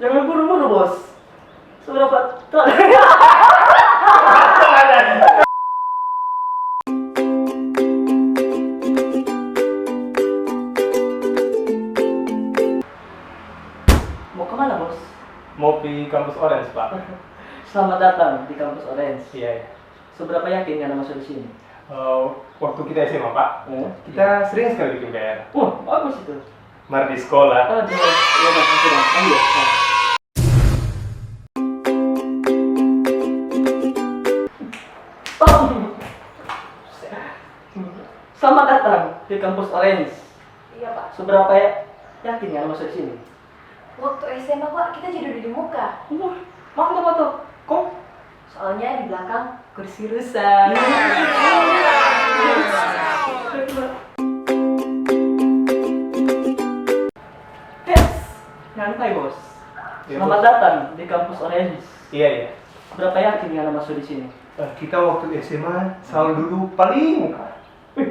Jangan buru-buru bos. Seberapa tuh? Mau kemana bos? Mau di kampus Orange, Pak. Selamat datang di kampus Orange. Iya. Seberapa yakin nggak masuk di sini? Waktu kita SMA, Pak, kita sering sekali bikin PR. Bagus itu. Mari di sekolah. Aduh, ya udah, sudah. Ayo. Selamat datang di kampus Orange. Iya Pak. Seberapa yakin nggak masuk di sini? Waktu SMA Pak kita jadi duduk di muka. Mantap. Kok? Soalnya di belakang kursi rusak. Nyantai bos. Ya, Selamat bos. datang di kampus Orange. Iya. Berapa yakin nggak masuk di sini? Kita waktu SMA selalu duduk paling muka.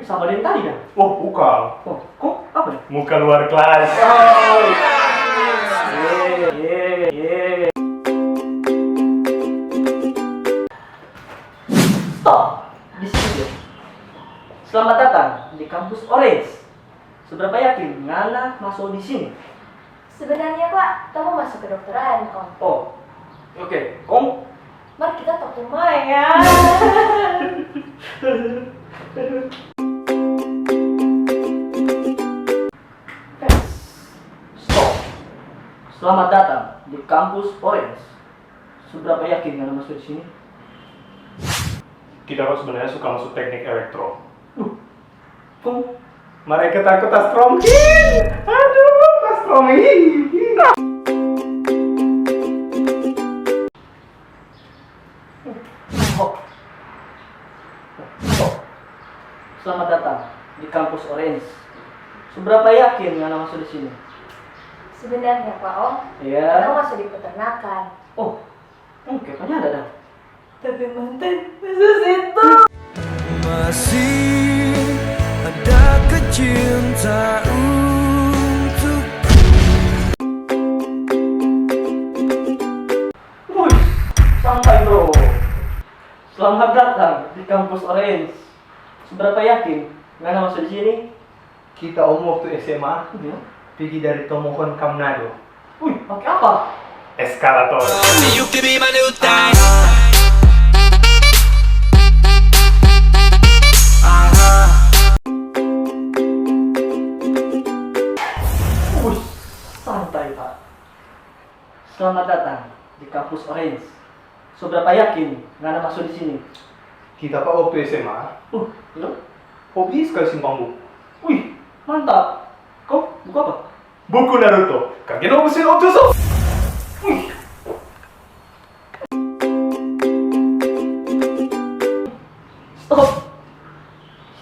Sama dengan tadi kan? Bukan. Kok apa nih? Muka luar kelas. Stop di sini ya. Selamat datang di kampus Orange. Seberapa yakin Ngana masuk di sini? Sebenarnya Pak, kamu masuk ke kedokteran Om. Oke. Kom. Mari kita talk lumayan. Stop. Selamat datang di kampus Orange. Seberapa yakin Ngana masuk di sini? Kita kok sebenarnya suka masuk teknik elektro. Kom. Mereka takut astromi. Aduh, astromi. Selamat datang di kampus Orange. Seberapa yakin Ngana masuk di sini? Sebenarnya Pak Om, Iya. kamu masuk di peternakan. Kayaknya ada dah. Tapi mantan masuk situ. Masih ada kecintaan untuk Santai bro. Selamat datang di kampus Orange. Seberapa yakin Ngana masuk di sini? Kita waktu SMA pergi dari Tomohon ke Manado. Pakai apa? Eskalator. You could be my new thing. Santai pak. Selamat datang di kampus Orange. Seberapa yakin Ngana masuk di sini? Kita Pak waktu SMA hobi sekali simpang buku. Mantap. Kau buku apa? Buku Naruto. Kage no Mushi no Jutsu. Stop.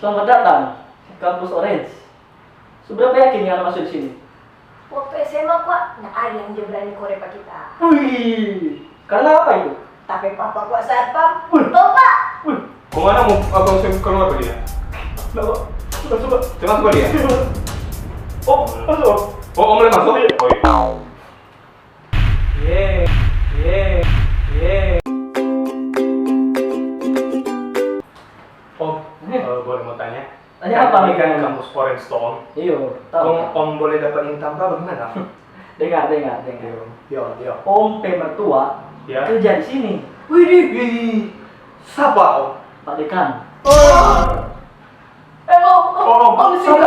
Selamat datang di kampus Orange. Seberapa yakin Ngana masuk di sini? Waktu SMA Pak, nggak ada yang berani korek Pak kita. Karena apa itu? Tapi Papa Pak satpam. Tuh Pak. Kemana mau abang saya keluar dia? Coba. Jangan coba dia. Masuk. Om boleh masuk? Ye. Boleh mau tanya? Tanya apa Ini nih kan kamu? kampus Orange Stone. Iyo, tahu. Om boleh dapat ini tanpa bagaimana? Dengar. Yo. Om mertua Ya. kerja di sini. Wih, siapa Om? Pak Dekan. Om di sini.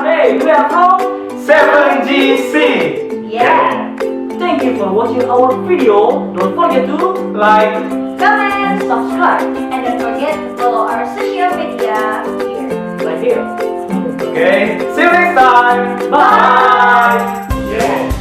Hey, we are from 7GC. Yeah. Thank you for watching our video. Don't forget to Like. Comment. subscribe And don't forget to follow our social media here. right here. Okay. See you next time. Bye. Yeah.